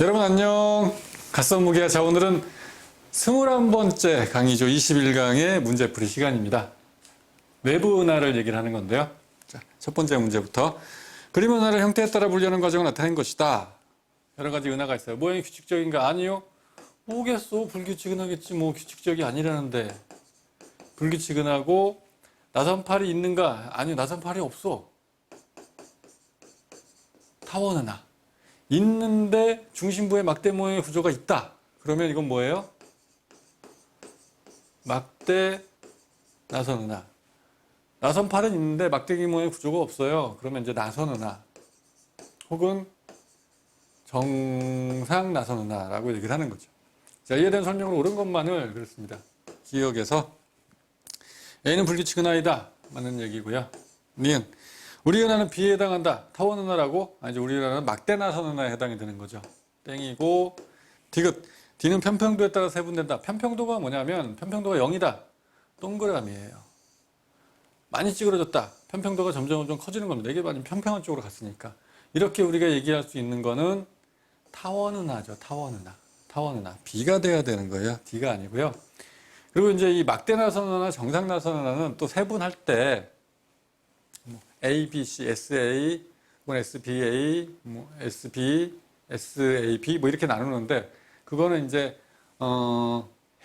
여러분 안녕. 갓선무기야. 자, 오늘은 21번째 강의죠. 21강의 문제풀이 시간입니다. 외부 은하를 얘기를 하는 건데요. 자, 첫 번째 문제부터. 그림 은하를 형태에 따라 분류하는 과정을 나타낸 것이다. 여러 가지 은하가 있어요. 모양이 규칙적인가? 아니요. 뭐겠어? 불규칙은하겠지. 뭐 규칙적이 아니라는데. 불규칙은하고 나선팔이 있는가? 아니요. 나선팔이 없어. 타원 은하. 있는데 중심부에 막대 모양의 구조가 있다. 그러면 이건 뭐예요? 막대 나선 은하. 나선팔은 있는데 막대기 모양의 구조가 없어요. 그러면 이제 나선 은하 혹은 정상 나선 은하라고 얘기를 하는 거죠. 자, 이에 대한 설명을 옳은 것만을 그렇습니다. 기억해서 A는 불규칙 은하이다. 맞는 얘기고요. 니은 우리 은하는 B에 해당한다. 타원 은하라고? 아니죠. 우리 은하는 막대 나선 은하에 해당이 되는 거죠. 땡이고 디귿. D는 편평도에 따라 세분된다. 편평도가 뭐냐면 편평도가 0이다. 동그라미예요. 많이 찌그러졌다. 편평도가 점점 커지는 겁니다. 이게 많이 평평한 쪽으로 갔으니까. 이렇게 우리가 얘기할 수 있는 거는 타원 은하죠. 타원 은하. 타원 은하. B가 돼야 되는 거예요. D가 아니고요. 그리고 이제 이 막대 나선 은하, 정상 나선 은하는 또 세분할 때 A, B, C, SA, SBA, SB, SAB 뭐 이렇게 나누는데 그거는 이제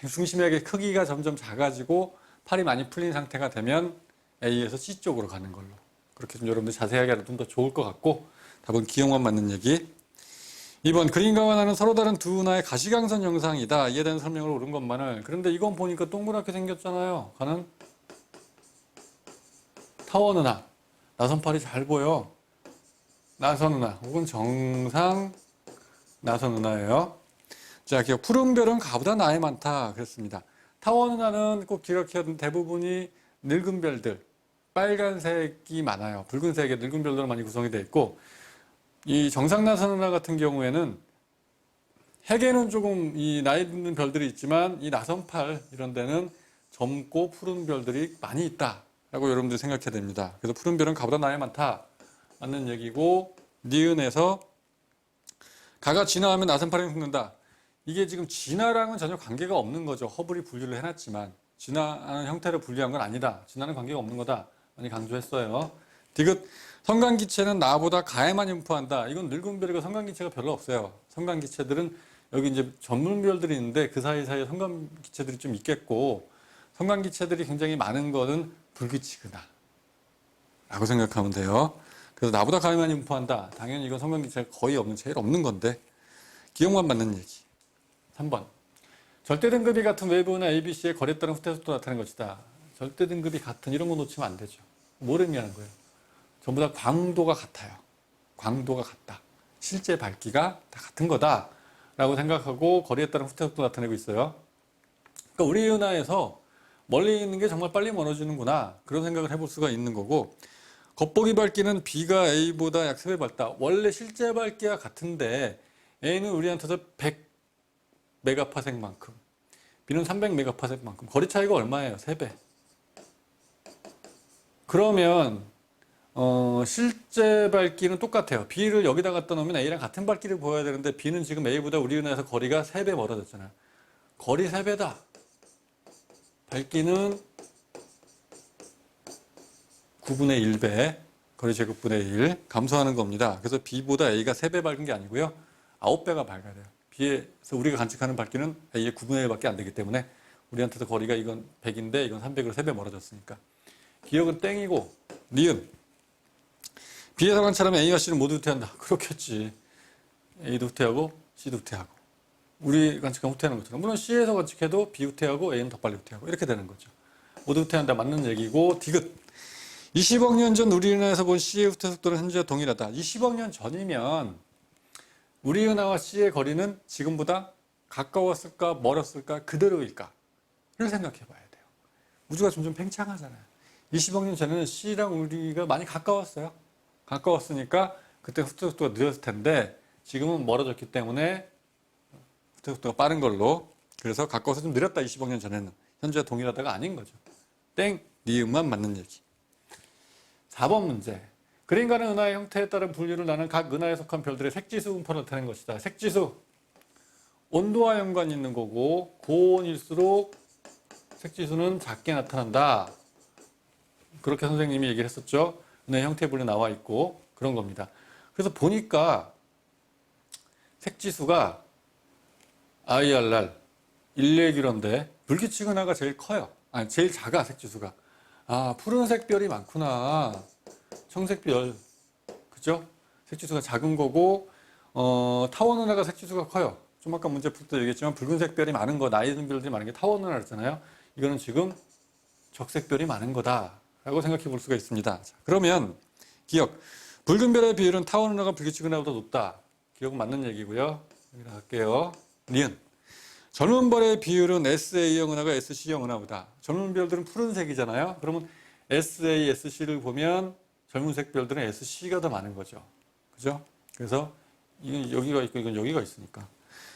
중심의 크기가 점점 작아지고 팔이 많이 풀린 상태가 되면 A에서 C 쪽으로 가는 걸로 그렇게 좀 여러분들 자세하게 하면 좀 더 좋을 것 같고 답은 기억만 맞는 얘기. 2번 그림과 은하는 서로 다른 두 은하의 가시광선 형상이다. 이에 대한 설명을 옳은 것만을. 그런데 이건 보니까 동그랗게 생겼잖아요. 가는 타원 은하. 나선팔이 잘 보여. 나선 은하 혹은 정상 나선 은하예요. 자, 기억. 푸른 별은 가보다 나이 많다. 그랬습니다. 타원 은하는 꼭 기억해야 대부분이 늙은 별들, 빨간색이 많아요. 붉은색의 늙은 별들로 많이 구성이 되어 있고, 이 정상 나선 은하 같은 경우에는 핵에는 조금 이 나이 있는 별들이 있지만 이 나선팔 이런 데는 젊고 푸른 별들이 많이 있다. 라고 여러분들이 생각해야 됩니다. 그래서 푸른 별은 가보다 나이 많다. 맞는 얘기고, 니은에서 가가 진화하면 나선팔이 흙는다. 이게 지금 진화랑은 전혀 관계가 없는 거죠. 허블이 분류를 해놨지만. 진화하는 형태를 분류한 건 아니다. 진화는 관계가 없는 거다. 많이 강조했어요. 디귿. 성간기체는 나보다 가에만 흉포한다. 이건 늙은 별이고 성간기체가 별로 없어요. 성간기체들은 여기 이제 전문별들이 있는데 그 사이사이에 성간기체들이 좀 있겠고, 성간기체들이 굉장히 많은 거는 불규칙이다 라고 생각하면 돼요. 그래서 나보다 가에만 흉포한다. 당연히 이건 성간기체가 거의 없는, 제일 없는 건데 기억만 맞는 얘기. 3번 절대 등급이 같은 외부나 ABC의 거리에 따른 후퇴 속도 나타낸 것이다. 절대 등급이 같은 이런 거 놓치면 안 되죠. 뭘 의미하는 거예요? 전부 다 광도가 같아요. 광도가 같다. 실제 밝기가 다 같은 거다 라고 생각하고 거리에 따른 후퇴 속도 나타내고 있어요. 그러니까 우리 은하에서 멀리 있는 게 정말 빨리 멀어지는구나. 그런 생각을 해볼 수가 있는 거고, 겉보기 밝기는 B가 A보다 약 3배 밝다. 원래 실제 밝기와 같은데 A는 우리한테서 100메가파섹만큼, B는 300메가파섹만큼. 거리 차이가 얼마예요? 3배. 그러면 실제 밝기는 똑같아요. B를 여기다 갖다 놓으면 A랑 같은 밝기를 보여야 되는데 B는 지금 A보다 우리 은하에서 거리가 3배 멀어졌잖아요. 거리 3배다. 밝기는 9분의 1배, 거리 제곱분의 1 감소하는 겁니다. 그래서 B보다 A가 3배 밝은 게 아니고요. 9배가 밝아야 돼요. B에서 우리가 관측하는 밝기는 A의 9분의 1밖에 안 되기 때문에 우리한테서 거리가 이건 100인데 이건 300으로 3배 멀어졌으니까. 기억은 땡이고, 니은. B에서 관찰하면 A와 C는 모두 후퇴한다. 그렇겠지. A도 후퇴하고 C도 후퇴하고. 우리 관측하면 후퇴하는 것처럼. 물론 C에서 관측해도 B 후퇴하고 A는 더 빨리 후퇴하고 이렇게 되는 거죠. 모두 후퇴한다. 맞는 얘기고, 디귿. 20억 년 전 우리 은하에서 본 C의 후퇴 속도는 현재와 동일하다. 20억 년 전이면 우리 은하와 C의 거리는 지금보다 가까웠을까 멀었을까 그대로일까를 생각해 봐야 돼요. 우주가 점점 팽창하잖아요. 20억 년 전에는 C랑 우리가 많이 가까웠어요. 가까웠으니까 그때 후퇴 속도가 늦었을 텐데 지금은 멀어졌기 때문에 후퇴 속도가 빠른 걸로. 그래서 가까워서 좀 느렸다. 20억 년 전에는. 현재와 동일하다가 아닌 거죠. 땡, 니은만 맞는 얘기. 4번 문제. 그림과는 은하의 형태에 따른 분류를 나눈 각 은하에 속한 별들의 색지수 분포를 나타낸 것이다. 색지수, 온도와 연관이 있는 거고 고온일수록 색지수는 작게 나타난다. 그렇게 선생님이 얘기를 했었죠. 은하의 형태 분류 나와 있고 그런 겁니다. 그래서 보니까 색지수가 IRR 1레귤러인데 불규칙 은하가 제일 커요. 아니 제일 작아 색지수가. 아 푸른색 별이 많구나. 청색 별 그죠? 색지수가 작은 거고 타원 은하가 색지수가 커요. 좀 아까 문제 풀 때 얘기했지만 붉은색 별이 많은 거 나이 든 별들이 많은 게 타원 은하였잖아요. 이거는 지금 적색 별이 많은 거다라고 생각해 볼 수가 있습니다. 자, 그러면 기억 붉은 별의 비율은 타원 은하가 불규칙 은하보다 높다. 기억은 맞는 얘기고요. 여기다 할게요. 니은 젊은 별의 비율은 SA형 은하가 SC형 은하보다. 젊은 별들은 푸른색이잖아요. 그러면 SA, SC를 보면 젊은색 별들은 SC가 더 많은 거죠. 그죠? 그래서 이건 여기가 있고 이건 여기가 있으니까.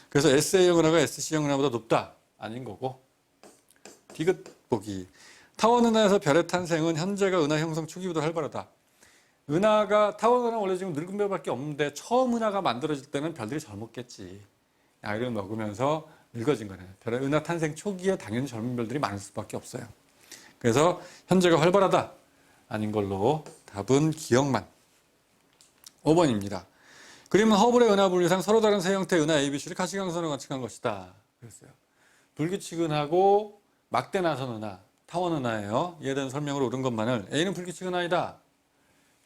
그래서 SA형 은하가 SC형 은하보다 높다. 아닌 거고. 디귿 보기. 타원 은하에서 별의 탄생은 현재가 은하 형성 초기보다 활발하다. 은하가 타원 은하 원래 지금 늙은 별밖에 없는데 처음 은하가 만들어질 때는 별들이 젊었겠지. 나이를 먹으면서 늙어진 거네. 별의 은하 탄생 초기에 당연히 젊은 별들이 많을 수밖에 없어요. 그래서 현재가 활발하다. 아닌 걸로 답은 기억만. 5번입니다. 그림은 허블의 은하 분류상 서로 다른 세 형태의 은하 ABC를 가시광선으로 관측한 것이다. 그랬어요. 불규칙 은하고 막대 나선 은하, 타원 은하예요. 이에 대한 설명으로 옳은 것만을 A는 불규칙 은하이다.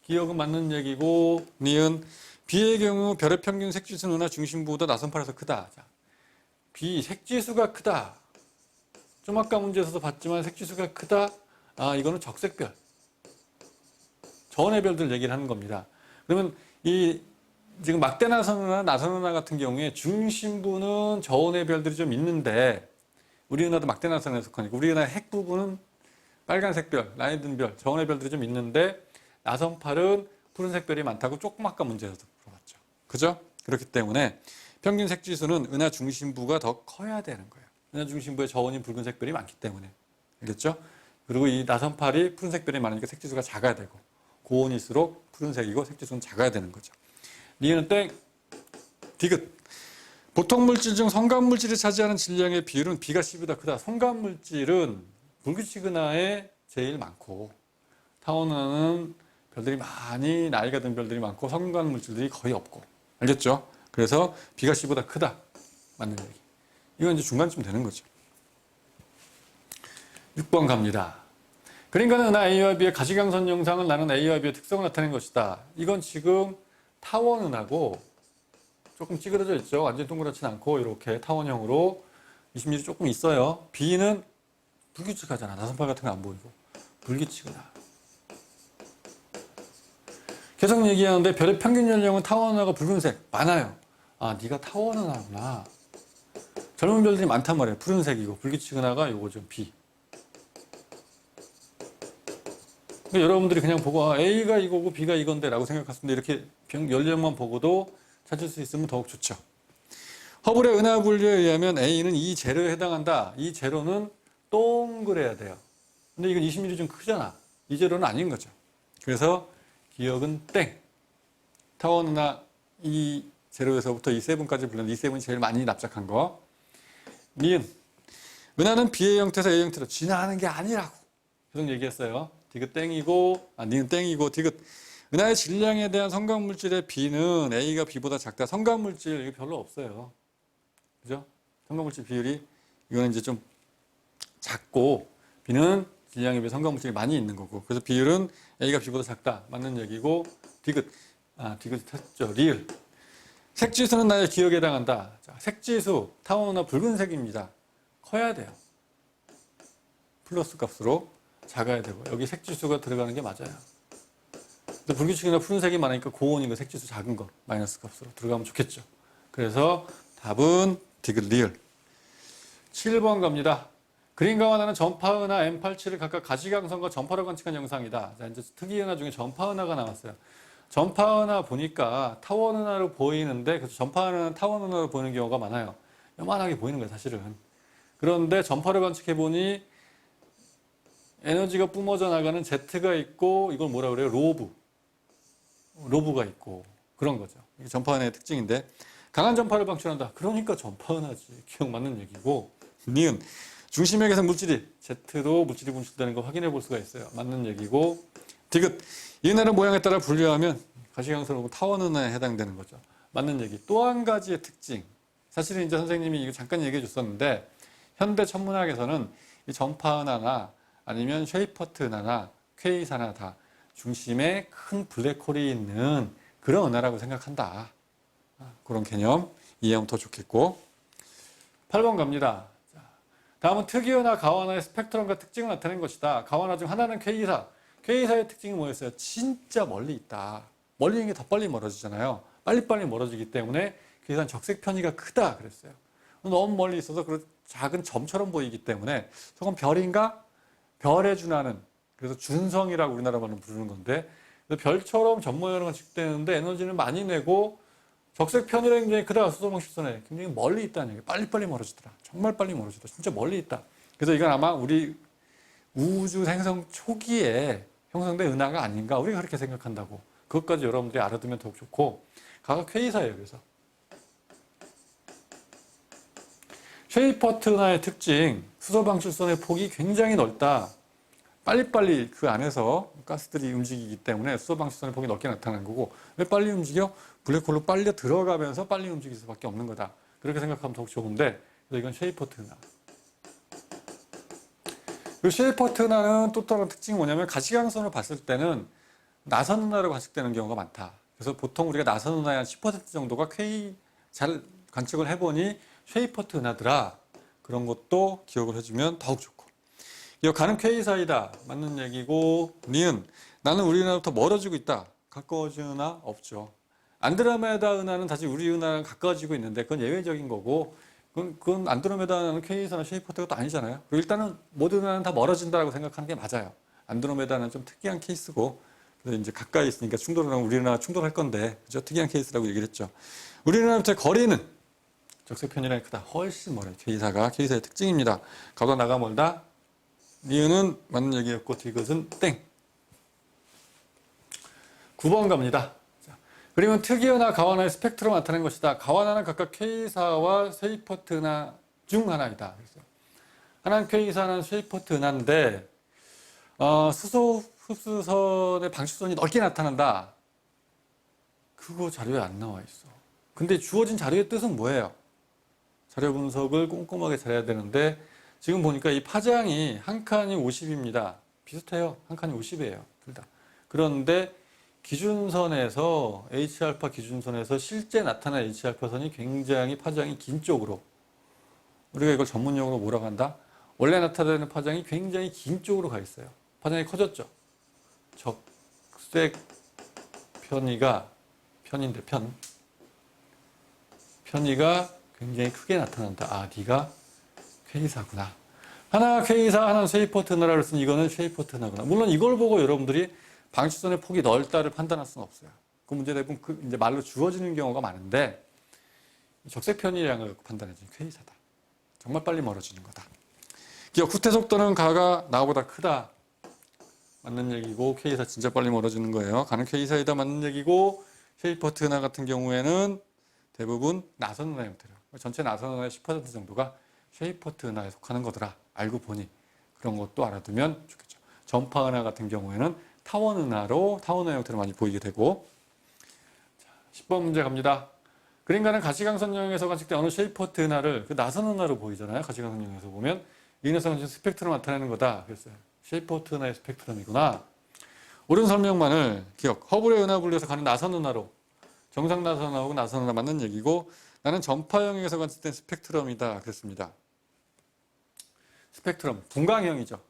기억은 맞는 얘기고 니은 B의 경우 별의 평균 색지수는 은하 중심부보다 나선팔에서 크다. 자, B 색지수가 크다. 좀 아까 문제에서도 봤지만 색지수가 크다. 아 이거는 적색별. 저온의 별들 얘기를 하는 겁니다. 그러면 이 지금 막대 나선은하, 나선은하 같은 경우에 중심부는 저온의 별들이 좀 있는데 우리 은하도 막대 나선에 속하니까 우리 은하의 핵 부분은 빨간색 별, 라인 든 별, 저온의 별들이 좀 있는데 나선팔은 푸른색 별이 많다고 조금 아까 문제에서도 물어봤죠. 그죠? 그렇기 때문에 평균 색지수는 은하 중심부가 더 커야 되는 거예요. 은하 중심부에 저온인 붉은색 별이 많기 때문에. 알겠죠? 그리고 이 나선팔이 푸른색 별이 많으니까 색지수가 작아야 되고 고온일수록 푸른색이고 색지수는 작아야 되는 거죠. 니은은 땡, 디귿. 보통 물질 중 성간물질이 차지하는 질량의 비율은 B가 C보다 크다. 성간물질은 불규칙 은하에 제일 많고 타원 은하는 별들이 많이 나이가 든 별들이 많고 성간물질들이 거의 없고. 알겠죠? 그래서 B가 C보다 크다. 맞는 얘기. 이건 이제 중간쯤 되는 거죠. 6번 갑니다. 그림과는 은하 A와 B의 가시광선 영상을 나눈 A와 B의 특성을 나타낸 것이다. 이건 지금 타원 은하고 조금 찌그러져 있죠. 완전히 동그랗진 않고 이렇게 타원형으로 20mm 조금 있어요. B는 불규칙하잖아. 나선팔 같은 거 안 보이고. 불규칙 은하. 계속 얘기하는데 별의 평균 연령은 타원 은하가 붉은색 많아요. 아 네가 타원 은하구나. 젊은 별들이 많단 말이에요. 푸른색이고 불규칙 은하가 요거죠. B. 그러니까 여러분들이 그냥 보고 A가 이거고 B가 이건데 라고 생각하시는데 이렇게 연령만 보고도 찾을 수 있으면 더욱 좋죠. 허블의 은하 분류에 의하면 A는 이 제로에 해당한다. 이 제로는 동그래야 돼요. 근데 이건 20mm 좀 크잖아. 이 제로는 아닌 거죠. 그래서 기억은 땡. 타원 은하 이 제로에서부터 이 세븐까지 불렀는데 이 세븐이 제일 많이 납작한 거. 니은 은하는 B의 형태에서 A 형태로 진화하는 게 아니라고 계속 얘기했어요. 디귿 땡이고 니은 땡이고 디귿 은하의 질량에 대한 성간물질의 B는 A가 B보다 작다. 성간물질 이게 별로 없어요. 그죠? 성간물질 비율이 이거는 이제 좀 작고 B는 질량에 비해 성간물질이 많이 있는 거고 그래서 비율은 A가 B보다 작다. 맞는 얘기고 디귿 디귿 했죠. 리을 색지수는 나의 기억에 해당한다. 자, 색지수 타원 은하 붉은색입니다. 커야 돼요. 플러스 값으로 작아야 되고 여기 색지수가 들어가는 게 맞아요. 불규칙이나 푸른색이 많으니까 고온이고 색지수 작은 거 마이너스 값으로 들어가면 좋겠죠. 그래서 답은 디귿 리을. 7번 갑니다. 그림과 은하는 전파 은하 M87을 각각 가시광선과 전파로 관측한 영상이다. 자, 이제 특이 은하 중에 전파 은하가 나왔어요. 전파 은하 보니까 타원 은하로 보이는데 그래서 전파 은하는 타원 은하로 보이는 경우가 많아요. 요만하게 보이는 거예요, 사실은. 그런데 전파를 관측해 보니 에너지가 뿜어져 나가는 Z가 있고 이걸 뭐라 그래요? 로브. 로브가 있고 그런 거죠. 이게 전파은하의 특징인데 강한 전파를 방출한다. 그러니까 전파은하지. 기억 맞는 얘기고 니은 중심역에서 물질이 Z로 물질이 분출되는 거 확인해 볼 수가 있어요. 맞는 얘기고 디귿 이 은하를 모양에 따라 분류하면 가시광선하고 타원은하에 해당되는 거죠. 맞는 얘기. 또 한 가지의 특징. 사실은 이제 선생님이 이거 잠깐 얘기해 줬었는데 현대 천문학에서는 이 전파은하나 아니면 쉐이퍼트 은하나 퀘이사나 다 중심에 큰 블랙홀이 있는 그런 은하라고 생각한다. 그런 개념 이해하면 더 좋겠고 8번 갑니다. 다음은 특이은하, 가원하의 스펙트럼과 특징을 나타낸 것이다. 가원하 중 하나는 퀘이사. 퀘이사의 특징이 뭐였어요? 진짜 멀리 있다. 멀리 있는 게 더 빨리 멀어지잖아요. 빨리빨리 멀어지기 때문에 퀘이사는 적색 편이가 크다 그랬어요. 너무 멀리 있어서 작은 점처럼 보이기 때문에 저건 별인가? 별에 준하는 그래서 준성이라고 우리나라 말로 부르는 건데 별처럼 전모양으로 측되는데 에너지는 많이 내고 적색 편이라는 굉장히 크다. 수소방출선에 굉장히 멀리 있다는 얘기. 빨리빨리 멀어지더라. 정말 빨리 멀어지더라. 진짜 멀리 있다. 그래서 이건 아마 우리 우주 생성 초기에 형성된 은하가 아닌가 우리가 그렇게 생각한다고. 그것까지 여러분들이 알아두면 더욱 좋고 가가 퀘이사예요. 그래서 쉐이퍼트 은하의 특징 수소방출선의 폭이 굉장히 넓다. 빨리빨리 그 안에서 가스들이 움직이기 때문에 수소방출선의 폭이 넓게 나타나는 거고 왜 빨리 움직여? 블랙홀로 빨리 들어가면서 빨리 움직일 수밖에 없는 거다. 그렇게 생각하면 더욱 좋은데 그래서 이건 쉐이퍼트 은하. 이 쉐이퍼트 은하는 또 다른 특징이 뭐냐면 가시광선을 봤을 때는 나선 은하로 관측되는 경우가 많다. 그래서 보통 우리가 나선 은하의 한 10% 정도가 잘 관측을 해보니 쉐이퍼트 은하더라. 그런 것도 기억을 해주면 더욱 좋고 가는 퀘이사이다. 맞는 얘기고 니은 나는 우리 은하로부터 멀어지고 있다. 가까워지는 은하 없죠. 안드로메다 은하는 다시 우리 은하랑 가까워지고 있는데 그건 예외적인 거고 그건 안드로메다 은하는 퀘이사나 쉐이퍼트가 또 아니잖아요. 그리고 일단은 모든 은하는 다 멀어진다고 생각하는 게 맞아요. 안드로메다는 좀 특이한 케이스고 그래서 이제 가까이 있으니까 충돌하면 우리 은하가 충돌할 건데 그죠? 특이한 케이스라고 얘기를 했죠. 우리 은하로부터 거리는 적색편이랑 크다. 훨씬 멀어요. 퀘이사의 특징입니다. 가보다 나가 멀다. 니은은 맞는 얘기였고 디귿은 땡. 9번 갑니다. 그리고 특이은하, 가원하의 스펙트럼 나타낸 것이다. 가원하는 각각 퀘이사와 쉐이퍼트 은하 중 하나이다. 그래서 하나는 퀘이사, 하나는 쉐이퍼트 은하인데 수소 흡수선의 방출선이 넓게 나타난다. 그거 자료에 안 나와 있어. 근데 주어진 자료의 뜻은 뭐예요? 자료 분석을 꼼꼼하게 잘해야 되는데 지금 보니까 이 파장이 한 칸이 50입니다. 비슷해요. 한 칸이 50이에요. 둘 다. 그런데 기준선에서 Hα 기준선에서 실제 나타난 Hα선이 굉장히 파장이 긴 쪽으로 우리가 이걸 전문용어로 뭐라고 한다? 원래 나타나는 파장이 굉장히 긴 쪽으로 가 있어요. 파장이 커졌죠. 적색 편이가 굉장히 크게 나타난다. 아, 네가 퀘이사구나. 하나가 퀘이사, 하나는 쉐이퍼트 은하라고 했으니 이거는 쉐이퍼트 은하구나. 물론 이걸 보고 여러분들이 방출선의 폭이 넓다를 판단할 수는 없어요. 그 문제 대부분 이제 말로 주어지는 경우가 많은데 적색 편이라는 걸 판단해주는 퀘이사다. 정말 빨리 멀어지는 거다. 기억 후퇴 속도는 가가 나보다 크다. 맞는 얘기고 퀘이사 진짜 빨리 멀어지는 거예요. 가는 퀘이사이다 맞는 얘기고 쉐이퍼트 은하 같은 경우에는 대부분 나선 은하 형태로 전체 나선 은하의 10% 정도가 쉐이퍼트 은하에 속하는 거더라. 알고 보니 그런 것도 알아두면 좋겠죠. 전파 은하 같은 경우에는 타원 은하 형태로 많이 보이게 되고 자, 10번 문제 갑니다. 그림과는 가시광선형에서 관측된 어느 쉐이퍼트 은하를 그 나선 은하로 보이잖아요. 가시광선형에서 보면 이 녀석은 스펙트럼 나타내는 거다. 그랬어요. 쉐이퍼트 은하의 스펙트럼이구나. 옳은 설명만을 기억. 허블의 은하 분류에서 가는 나선 은하로 정상 나선 은하하고 나선 은하 맞는 얘기고 나는 전파형에서 관측된 스펙트럼이다. 그랬습니다. 스펙트럼 분광형이죠.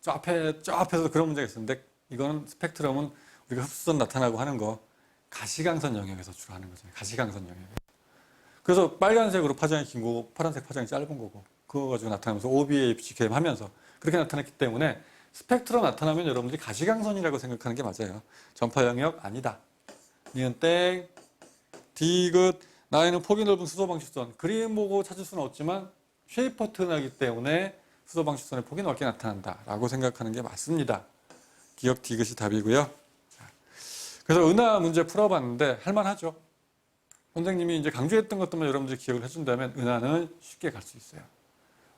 저 앞에서 그런 문제가 있었는데 이거는 스펙트럼은 우리가 흡수선 나타나고 하는 거 가시광선 영역에서 주로 하는 거잖아요. 가시광선 영역. 그래서 빨간색으로 파장이 긴 거고 파란색 파장이 짧은 거고 그거 가지고 나타나면서 OBA, BGM 하면서 그렇게 나타났기 때문에 스펙트럼 나타나면 여러분들이 가시광선이라고 생각하는 게 맞아요. 전파 영역 아니다. 니은 땡. 디귿 나에는 폭이 넓은 수소방출선. 그림 보고 찾을 수는 없지만 쉐이퍼트 은하이기 때문에 수소방출선의 폭이 넓게 나타난다 라고 생각하는 게 맞습니다. 기억 디귿이 답이고요. 자, 그래서 은하 문제 풀어봤는데 할만하죠. 선생님이 이제 강조했던 것들만 여러분들이 기억을 해준다면 은하는 쉽게 갈 수 있어요.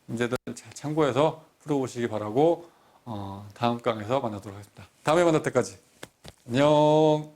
문제들 잘 참고해서 풀어보시기 바라고 다음 강에서 만나도록 하겠습니다. 다음에 만날 때까지 안녕.